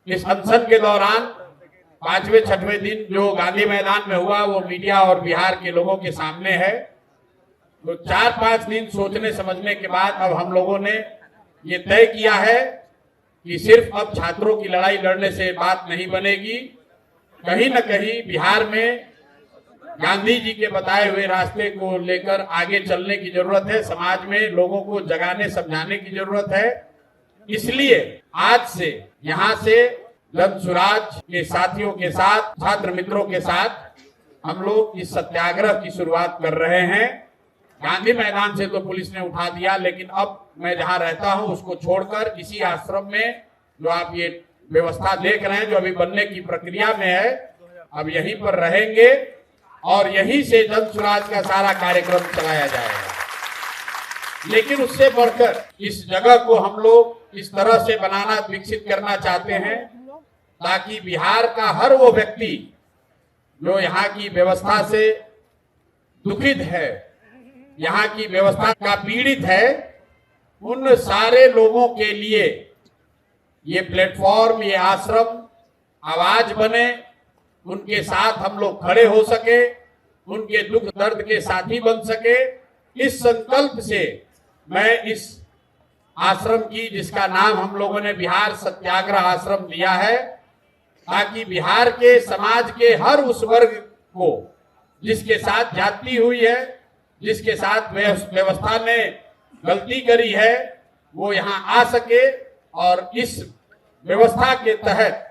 इस अनशन के दौरान 5वें 6वें दिन जो गांधी मैदान में हुआ वो मीडिया और बिहार के लोगों के सामने है। तो 4-5 दिन सोचने समझने के बाद अब हम लोगों ने ये तय किया है कि सिर्फ अब छात्रों की लड़ाई लड़ने से बात नहीं बनेगी, कहीं न कहीं बिहार में गांधी जी के बताए हुए रास्ते को लेकर आगे चलने की जरूरत है। समाज में लोगों को जगाने समझाने की जरूरत है। इसलिए आज से यहाँ से जन सुराज के साथियों के साथ, छात्र मित्रों के साथ हम लोग इस सत्याग्रह की शुरुआत कर रहे हैं। गांधी मैदान से तो पुलिस ने उठा दिया, लेकिन अब मैं जहाँ रहता हूँ उसको छोड़कर इसी आश्रम में जो आप ये व्यवस्था देख रहे हैं, जो अभी बनने की प्रक्रिया में है, अब यहीं पर रहेंगे और यहीं से जन सुराज का सारा कार्यक्रम चलाया जाएगा। लेकिन उससे बढ़कर इस जगह को हम लोग इस तरह से बनाना, विकसित करना चाहते हैं ताकि बिहार का हर वो व्यक्ति जो यहाँ की व्यवस्था से दुखित है, यहाँ की व्यवस्था का पीड़ित है, उन सारे लोगों के लिए ये प्लेटफॉर्म, ये आश्रम आवाज बने, उनके साथ हम लोग खड़े हो सके, उनके दुख दर्द के साथी बन सके। इस संकल्प से मैं इस आश्रम की, जिसका नाम हम लोगों ने बिहार सत्याग्रह आश्रम दिया है, ताकि बिहार के समाज के हर उस वर्ग को जिसके साथ जाति हुई है, जिसके साथ व्यवस्था ने गलती करी है, वो यहाँ आ सके और इस व्यवस्था के तहत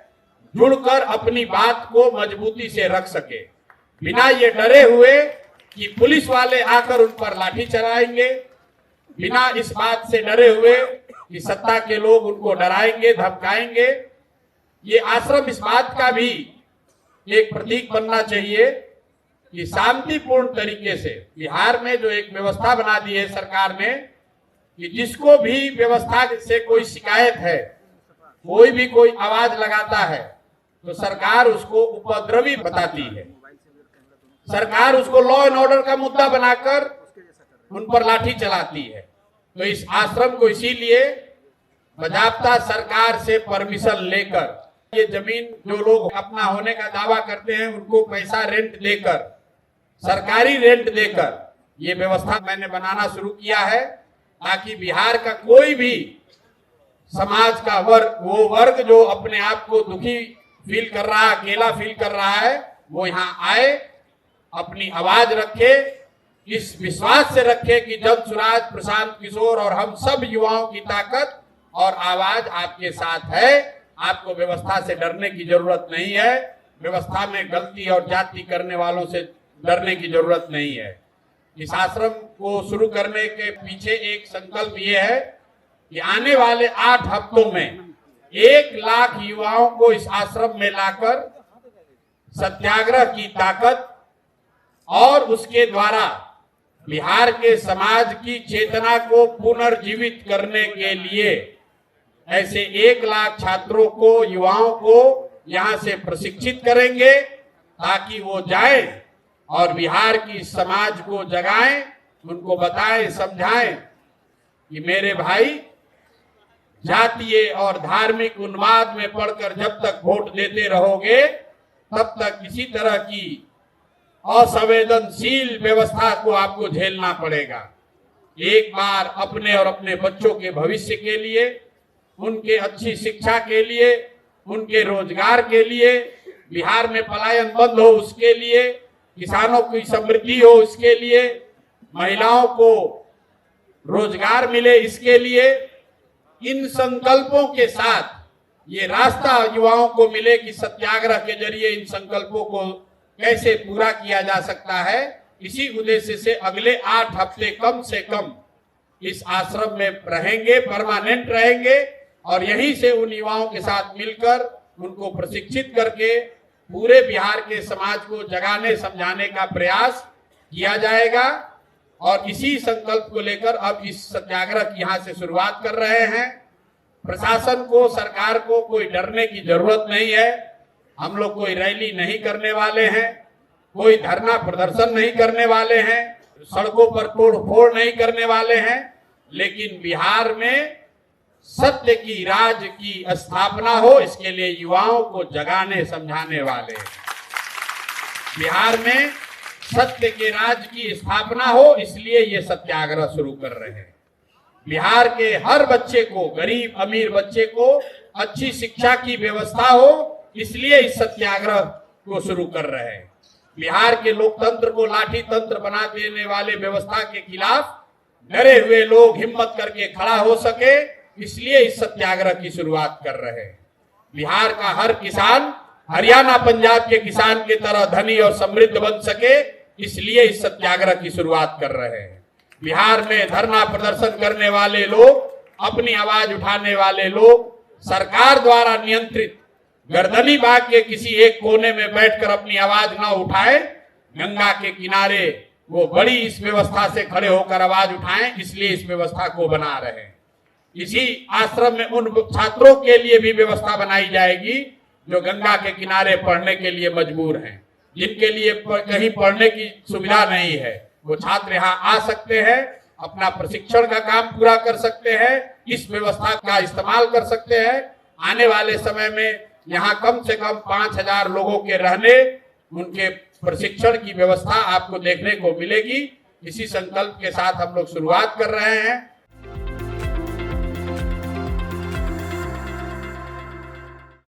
जुड़कर अपनी बात को मजबूती से रख सके, बिना ये डरे हुए कि पुलिस वाले आकर उन पर लाठी चलाएंगे, बिना इस बात से डरे हुए कि सत्ता के लोग उनको डराएंगे, धमकाएंगे। ये आश्रम इस बात का भी एक प्रतीक बनना चाहिए कि शांतिपूर्ण तरीके से बिहार में जो एक व्यवस्था बना दी है सरकार ने, कि जिसको भी व्यवस्था से कोई शिकायत है, कोई भी कोई आवाज लगाता है, तो सरकार उसको उपद्रवी बताती है। सरकार उसको लॉ एंड ऑर्डर का मुद्दा बनाकर उन पर लाठी चलाती है। तो इस आश्रम को इसीलिए बाकायदा सरकार से परमिशन लेकर, ये जमीन जो लोग अपना होने का दावा करते हैं उनको पैसा रेंट देकर, सरकारी रेंट देकर ये व्यवस्था मैंने बनाना शुरू किया है, ताकि बिहार का कोई भी समाज का वर्ग, वो वर्ग जो अपने आप को दुखी फील कर रहा है, अकेला फील कर रहा है, वो यहाँ आए, अपनी आवाज रखे, इस विश्वास से रखे कि जन सुराज, प्रशांत किशोर और हम सब युवाओं की ताकत और आवाज आपके साथ है। आपको व्यवस्था से डरने की जरूरत नहीं है, व्यवस्था में गलती और जाति करने वालों से डरने की जरूरत नहीं है। इस आश्रम को शुरू करने के पीछे एक संकल्प ये है कि आने वाले 8 हफ्तों में 1 लाख युवाओं को इस आश्रम में लाकर सत्याग्रह की ताकत और उसके द्वारा बिहार के समाज की चेतना को पुनर्जीवित करने के लिए ऐसे 1 लाख छात्रों को, युवाओं को यहाँ से प्रशिक्षित करेंगे, ताकि वो जाए और बिहार की समाज को जगाएं, उनको बताएं, समझाएं कि मेरे भाई, जातीय और धार्मिक उन्माद में पड़कर जब तक वोट देते रहोगे, तब तक इसी तरह की असंवेदनशील व्यवस्था को आपको झेलना पड़ेगा। एक बार अपने और अपने बच्चों के भविष्य के लिए, उनके अच्छी शिक्षा के लिए, उनके रोजगार के लिए, बिहार में पलायन बंद हो उसके लिए, किसानों की समृद्धि हो इसके लिए, महिलाओं को रोजगार मिले इसके लिए, इन संकल्पों के साथ ये रास्ता युवाओं को मिले कि सत्याग्रह के जरिए इन संकल्पों को कैसे पूरा किया जा सकता है। इसी उद्देश्य से अगले 8 हफ्ते कम से कम इस आश्रम में रहेंगे, परमानेंट रहेंगे और यहीं से उन युवाओं के साथ मिलकर उनको प्रशिक्षित करके पूरे बिहार के समाज को जगाने समझाने का प्रयास किया जाएगा। और इसी संकल्प को लेकर अब इस सत्याग्रह की यहाँ से शुरुआत कर रहे हैं। प्रशासन को, सरकार को कोई डरने की जरूरत नहीं है। हम लोग कोई रैली नहीं करने वाले हैं, कोई धरना प्रदर्शन नहीं करने वाले हैं, सड़कों पर तोड़ फोड़ नहीं करने वाले हैं, लेकिन बिहार में सत्य की राज की स्थापना हो, इसके लिए युवाओं को जगाने समझाने वाले। बिहार में सत्य के राज की स्थापना हो, इसलिए ये सत्याग्रह शुरू कर रहे हैं। बिहार के हर बच्चे को, गरीब अमीर बच्चे को अच्छी शिक्षा की व्यवस्था हो, इसलिए इस सत्याग्रह को शुरू कर रहे हैं। बिहार के लोकतंत्र को लाठी तंत्र बना देने वाले व्यवस्था के खिलाफ डरे हुए लोग हिम्मत करके खड़ा हो सके, इसलिए इस सत्याग्रह की शुरुआत कर रहे हैं। बिहार का हर किसान हरियाणा पंजाब के किसान की तरह धनी और समृद्ध बन सके, इसलिए इस सत्याग्रह की शुरुआत कर रहे हैं। बिहार में धरना प्रदर्शन करने वाले लोग, अपनी आवाज उठाने वाले लोग सरकार द्वारा नियंत्रित गर्दनी बाग के किसी एक कोने में बैठकर अपनी आवाज न उठाए, गंगा के किनारे वो बड़ी इस व्यवस्था से खड़े होकर आवाज उठाएं, इसलिए इस व्यवस्था को बना रहे हैं। इसी आश्रम में उन छात्रों के लिए भी व्यवस्था बनाई जाएगी जो गंगा के किनारे पढ़ने के लिए मजबूर हैं, जिनके लिए कहीं पढ़ने की सुविधा नहीं है। वो छात्र यहाँ आ सकते हैं, अपना प्रशिक्षण का काम पूरा कर सकते हैं, इस व्यवस्था का इस्तेमाल कर सकते हैं। आने वाले समय में यहाँ कम से कम 5000 लोगों के रहने, उनके प्रशिक्षण की व्यवस्था आपको देखने को मिलेगी। इसी संकल्प के साथ हम लोग शुरुआत कर रहे हैं।